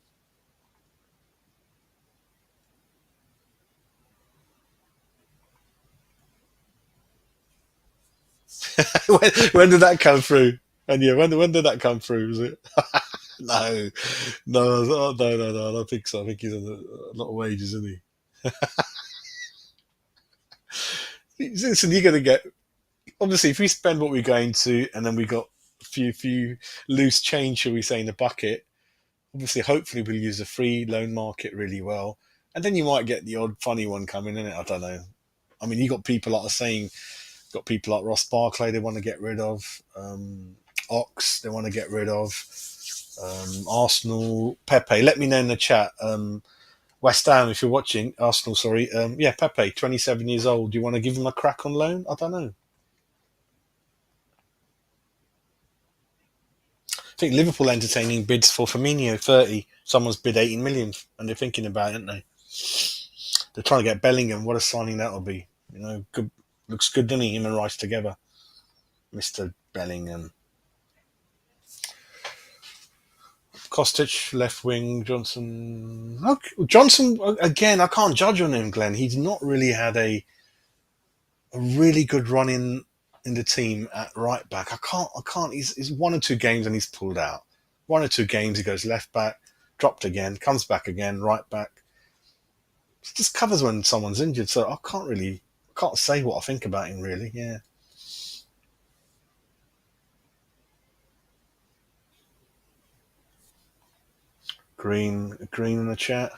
when did that come through? And yeah, when did that come through? Was it? No, no. I don't think so. I think he's on a lot of wages, isn't he? Listen, you're going to get, obviously, if we spend what we're going to, and then we got a few loose change, shall we say, in the bucket. Obviously, hopefully, we'll use the free loan market really well, and then you might get the odd funny one coming in it. I don't know. I mean, you got people like saying, got people like Ross Barclay they want to get rid of, Ox they want to get rid of, Arsenal, Pepe. Let me know in the chat. West Ham, if you're watching, Arsenal, sorry. Yeah, Pepe, 27 years old. Do you want to give him a crack on loan? I don't know. I think Liverpool entertaining bids for Firmino, 30. Someone's bid 18 million, and they're thinking about it, aren't they? They're trying to get Bellingham. What a signing that'll be. Good, looks good, doesn't he? Him and Rice together. Mr. Bellingham. Kostic, left wing, Johnson. Okay. Johnson, again, I can't judge on him, Glenn. He's not really had a really good run in the team at right back. I can't. He's one or two games and he's pulled out. One or two games he goes left back, dropped again, comes back again, right back. It just covers when someone's injured. So I can't say what I think about him really. Yeah. Green in the chat.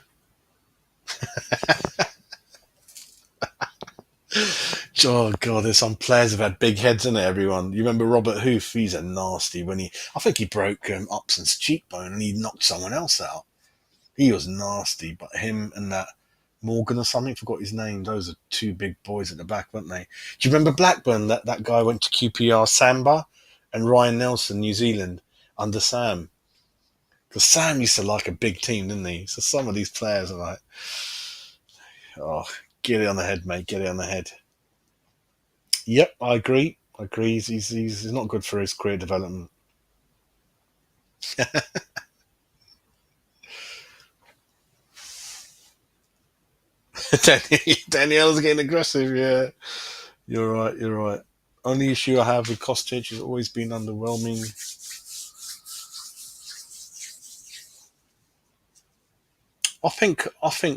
Oh god, there's some players have had big heads in it. Everyone, you remember Robert Hoof? He's a nasty. I think he broke Upson's cheekbone and he knocked someone else out. He was nasty. But him and that Morgan or something, forgot his name. Those are two big boys at the back, weren't they? Do you remember Blackburn? That guy went to QPR, Samba, and Ryan Nelson, New Zealand, under Sam. Because Sam used to like a big team, didn't he? So some of these players are like, oh, get it on the head, mate. Get it on the head. Yep, I agree. He's not good for his career development. Danielle's getting aggressive. Yeah, you're right. Only issue I have with Kostic has always been underwhelming. I think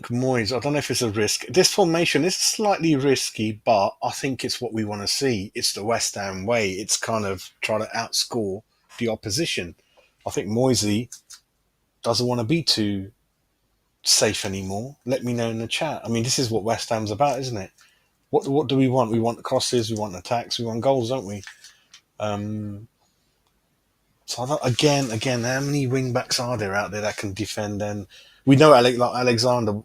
Moyes. I don't know if it's a risk. This formation is slightly risky, but I think it's what we want to see. It's the West Ham way. It's kind of trying to outscore the opposition. I think Moisey doesn't want to be too safe anymore. Let me know in the chat. I mean, this is what West Ham's about, isn't it? What do we want? We want crosses, we want attacks, we want goals, don't we? Um, so again, how many wing backs are there out there that can defend? And we know like Alexander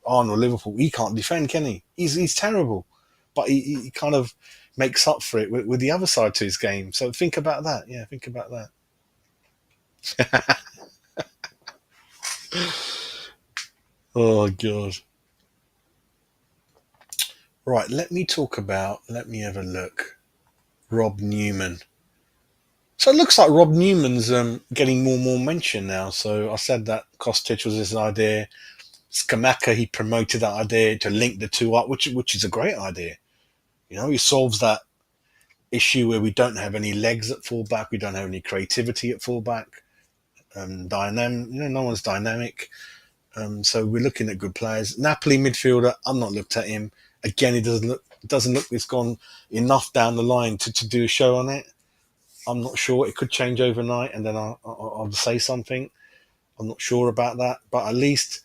Arnold, Liverpool, he can't defend, can he? He's terrible, but he kind of makes up for it with the other side to his game. So think about that. Yeah, think about that. Oh god. Right, let me talk about. Let me have a look. Rob Newman. So it looks like Rob Newman's getting more and more mention now. So I said that Kostic was his idea. Scamacca, he promoted that idea to link the two up, which is a great idea. You know, he solves that issue where we don't have any legs at fullback, we don't have any creativity at fullback. No one's dynamic. So we're looking at good players. Napoli midfielder, I'm not looked at him. Again, he doesn't look it's gone enough down the line to do a show on it. I'm not sure. It could change overnight, and then I'll say something. I'm not sure about that, but at least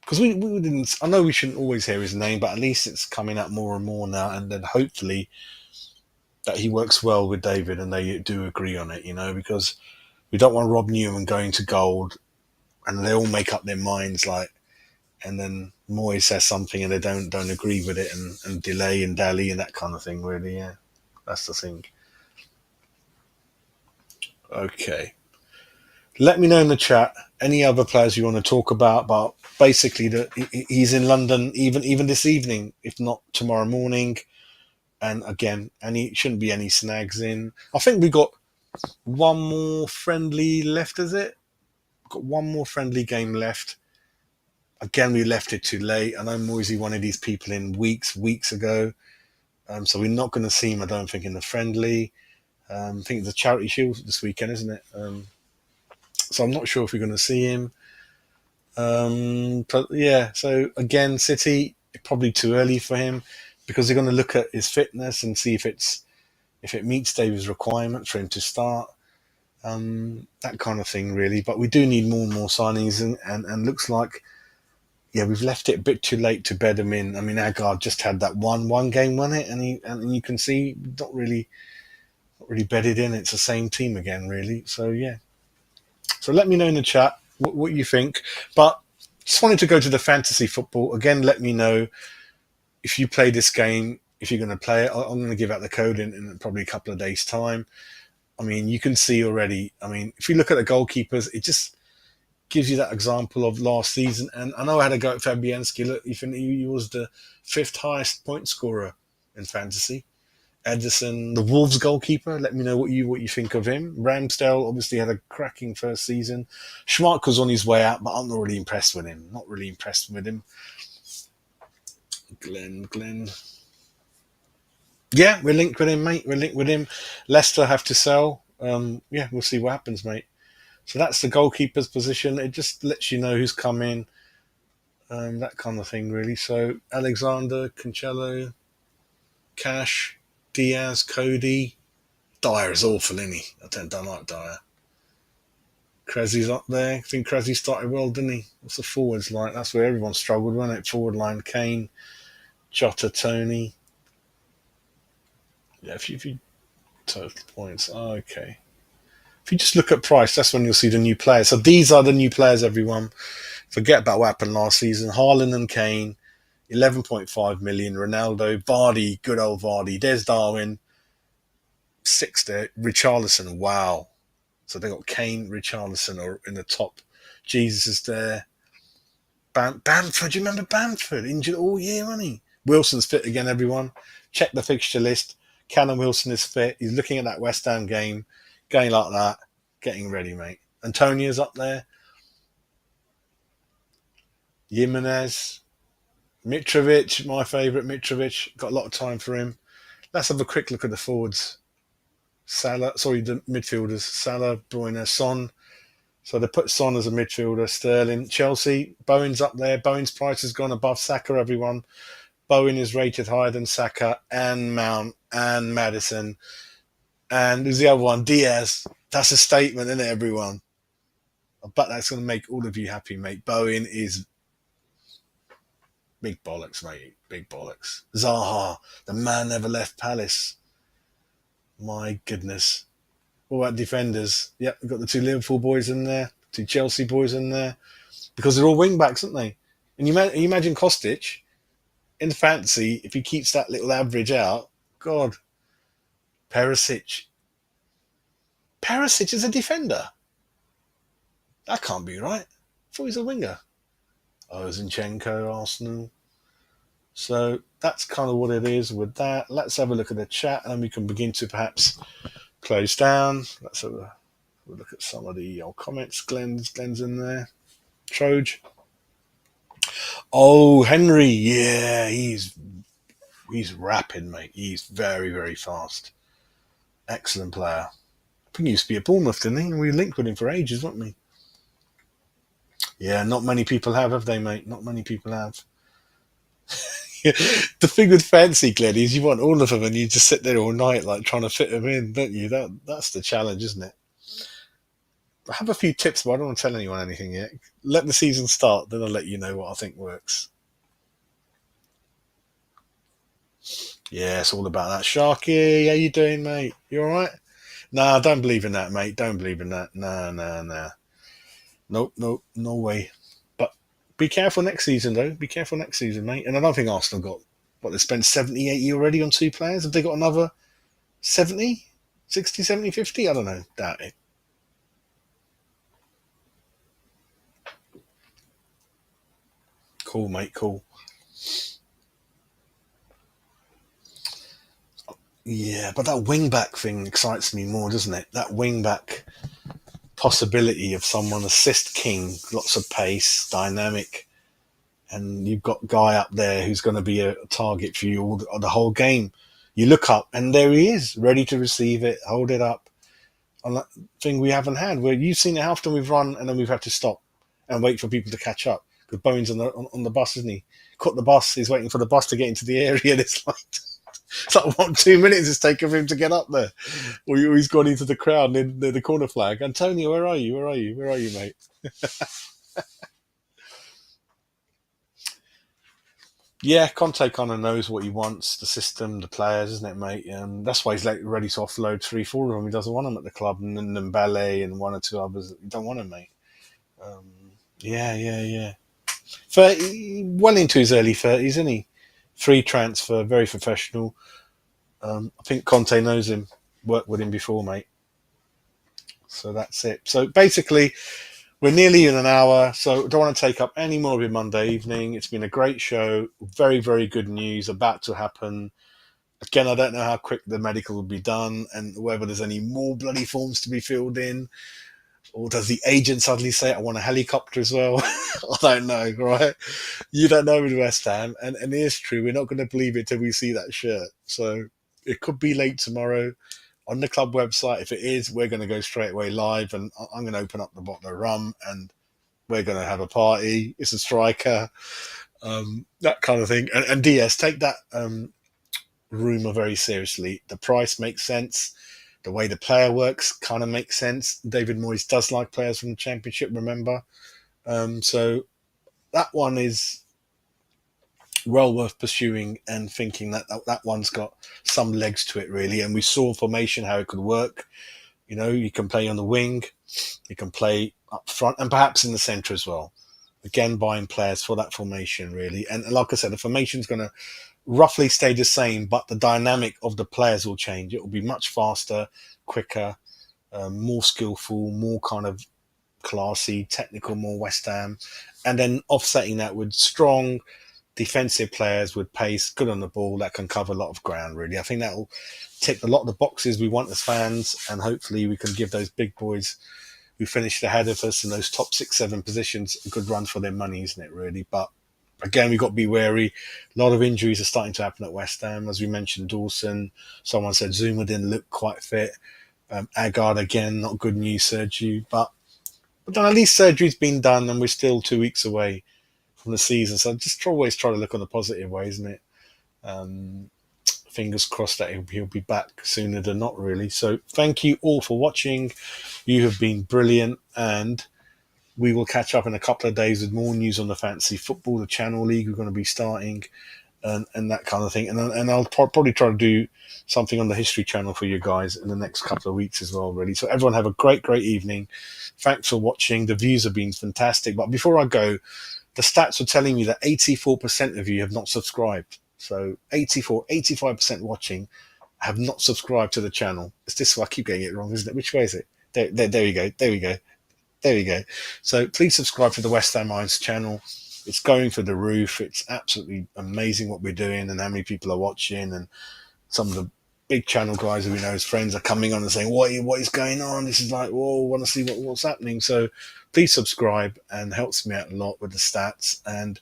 because we didn't. I know we shouldn't always hear his name, but at least it's coming out more and more now, and then hopefully that he works well with David and they do agree on it. You know, because we don't want Rob Newman going to gold, and they all make up their minds like, and then Moyes says something and they don't agree with it and delay and dally and that kind of thing. Really, yeah, that's the thing. Okay. Let me know in the chat any other players you want to talk about. But basically, he's in London even this evening, if not tomorrow morning. And again, shouldn't be any snags in. I think we got one more friendly left. Is it? Got one more friendly game left. Again, we left it too late. I know Moisey wanted these people in weeks ago. So we're not going to see him, I don't think, in the friendly. I think it's a charity shield this weekend, isn't it? So I'm not sure if we're going to see him. But yeah, so again, City probably too early for him because they're going to look at his fitness and see if it meets David's requirement for him to start. That kind of thing, really. But we do need more and more signings, and looks like we've left it a bit too late to bed him in. I mean, Agard just had that one game, won it, and you can see not really bedded in. It's the same team again, really. So yeah. So let me know in the chat what you think. But just wanted to go to the fantasy football again. Let me know if you play this game. If you're going to play it, I'm going to give out the code in probably a couple of days' time. I mean, you can see already. I mean, if you look at the goalkeepers, it just gives you that example of last season. And I know I had a go at Fabianski. Look, he was the 5th highest point scorer in fantasy. Edison, the Wolves goalkeeper. Let me know what you think of him. Ramsdale obviously had a cracking first season. Schmeichel on his way out, but I'm not really impressed with him. Glenn. Yeah, we're linked with him, mate. We're linked with him. Leicester have to sell. We'll see what happens, mate. So that's the goalkeeper's position. It just lets you know who's coming, that kind of thing, really. So Alexander, Cancelo, Cash, Diaz, Cody. Dyer is awful, isn't he? I don't like Dyer. Kresi's up there. I think Kresi started well, didn't he? What's the forwards like? That's where everyone struggled, wasn't it? Forward line, Kane, Jota, Tony. Yeah, if you total points. Oh, okay. If you just look at price, that's when you'll see the new players. So these are the new players, everyone. Forget about what happened last season. Haaland and Kane, 11.5 million. Ronaldo, Vardy, good old Vardy. There's Darwin, 6 there. Richarlison, wow. So they got Kane, Richarlison are in the top. Jesus is there. Bamford, do you remember Bamford? Injured all year, wasn't he? Wilson's fit again, everyone. Check the fixture list. Callum Wilson is fit. He's looking at that West Ham game, going like that, getting ready, mate. Antonia's up there. Jimenez. Mitrovic, my favourite Mitrovic. Got a lot of time for him. Let's have a quick look at the forwards. The midfielders. Salah, Bruyne, Son. So they put Son as a midfielder. Sterling, Chelsea. Bowen's up there. Bowen's price has gone above Saka, everyone. Bowen is rated higher than Saka and Mount and Madison. And who's the other one? Diaz. That's a statement, isn't it, everyone? I bet that's going to make all of you happy, mate. Bowen is big bollocks, mate. Big bollocks. Zaha, the man never left Palace. My goodness. What about defenders? Yep, we've got the two Liverpool boys in there, two Chelsea boys in there, because they're all wing backs, aren't they? And you imagine Kostic in fantasy, if he keeps that little average out, God, Perisic. Perisic is a defender. That can't be right. I thought he's a winger. Oh, Zinchenko, Arsenal. So that's kind of what it is with that. Let's have a look at the chat and we can begin to perhaps close down. Let's have a look at some of the old comments. Glenn's in there. Troj. Oh, Henry. Yeah, he's rapid, mate. He's very, very fast. Excellent player. I think he used to be at Bournemouth, didn't he? We linked with him for ages, weren't we? Yeah, not many people have they, mate? Not many people have. The thing with fancy, Glenn, is you want all of them and you just sit there all night like trying to fit them in, don't you? That's the challenge, isn't it? I have a few tips, but I don't want to tell anyone anything yet. Let the season start, then I'll let you know what I think works. Yeah, it's all about that. Sharky, how you doing, mate? You all right? Nah, don't believe in that, mate. Don't believe in that. Nah. Nope, no way. But be careful next season, though. Be careful next season, mate. And I don't think Arsenal got, they spent 70, 80 already on two players? Have they got another 70? 60, 70, 50? I don't know. Doubt it. Cool, mate, cool. Yeah, but that wing-back thing excites me more, doesn't it? That wing-back possibility of someone assist king, lots of pace, dynamic, and you've got Guy up there who's going to be a target for you all the whole game. You look up and there he is, ready to receive it, hold it up. On that thing we haven't had, where you've seen it how often we've run and then we've had to stop and wait for people to catch up. Because Bowen's on the bus, isn't he? Caught the bus, he's waiting for the bus to get into the area. And it's like what, 2 minutes it's taken for him to get up there. Or he's gone into the crowd in the corner flag. Antonio, where are you? Where are you, mate? Yeah, Conte kind of knows what he wants, the system, the players, isn't it, mate? And that's why he's ready to offload 3-4 of them. He doesn't want them at the club, and then Ballet and one or two others. He don't want them, mate. Yeah. 30, well into his early 30s, isn't he? Free transfer, very professional. I think Conte knows him, worked with him before, mate. So that's it. So basically, we're nearly in an hour, so don't want to take up any more of your Monday evening. It's been a great show. Very, very good news about to happen. Again, I don't know how quick the medical will be done and whether there's any more bloody forms to be filled in. Or does the agent suddenly say, I want a helicopter as well? I don't know, right? You don't know with West Ham. And it is true. We're not going to believe it till we see that shirt. So it could be late tomorrow on the club website. If it is, we're going to go straight away live and I'm going to open up the bottle of rum and we're going to have a party. It's a striker, that kind of thing. And Diaz, take that rumour very seriously. The price makes sense. The way the player works kind of makes sense. David Moyes does like players from the Championship, remember? So that one is well worth pursuing and thinking that one's got some legs to it, really. And we saw formation, how it could work. You know, you can play on the wing, you can play up front, and perhaps in the centre as well. Again, buying players for that formation, really. And like I said, the formation's going to roughly stay the same, but the dynamic of the players will change. It will be much faster, quicker, more skillful, more kind of classy, technical, more West Ham. And then offsetting that with strong defensive players with pace, good on the ball, that can cover a lot of ground, really. I think that will tick a lot of the boxes we want as fans, and hopefully we can give those big boys who finished ahead of us in those top 6-7 positions a good run for their money, isn't it, really? But again, we've got to be wary. A lot of injuries are starting to happen at West Ham. As we mentioned, Dawson, someone said Zuma didn't look quite fit. Agard, again, not good news, surgery. But then at least surgery's been done and we're still 2 weeks away from the season. So just always try to look on the positive way, isn't it? Um, Fingers crossed that he'll be back sooner than not, really. So thank you all for watching. You have been brilliant, and we will catch up in a couple of days with more news on the fantasy football, the channel league we're going to be starting, and that kind of thing. And I'll probably try to do something on the history channel for you guys in the next couple of weeks as well, really. So everyone have a great, great evening. Thanks for watching. The views have been fantastic. But before I go, the stats are telling me that 84% of you have not subscribed. So 85% watching have not subscribed to the channel. It's this, I keep getting it wrong, isn't it? Which way is it? There we go. There we go. There we go. So please subscribe to the West Ham Minds channel. It's going for the roof. It's absolutely amazing what we're doing and how many people are watching. And some of the big channel guys who we know as friends are coming on and saying, what is going on? This is like, whoa, I want to see what's happening. So please subscribe, and helps me out a lot with the stats. And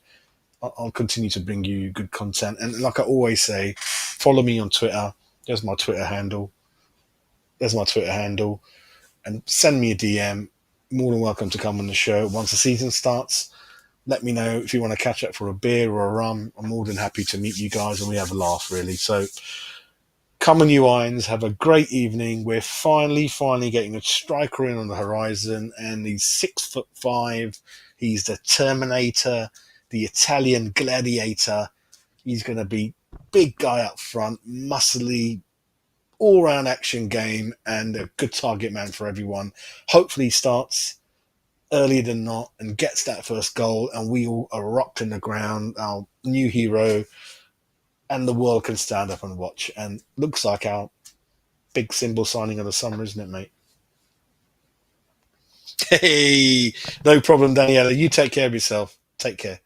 I'll continue to bring you good content. And like I always say, follow me on Twitter. There's my Twitter handle. And send me a DM. More than welcome to come on the show once the season starts. Let me know if you want to catch up for a beer or a rum. I'm more than happy to meet you guys and we have a laugh, really. So come on, you Irons. Have a great evening. We're finally getting a striker in on the horizon, and he's 6'5". He's the Terminator, the Italian gladiator. He's going to be big guy up front, muscly, all-round action game, and a good target man for everyone. Hopefully he starts earlier than not and gets that first goal, and we all erupt in the ground, our new hero, and the world can stand up and watch. And looks like our big symbol signing of the summer, isn't it, mate? Hey, no problem, Daniela. You take care of yourself. Take care.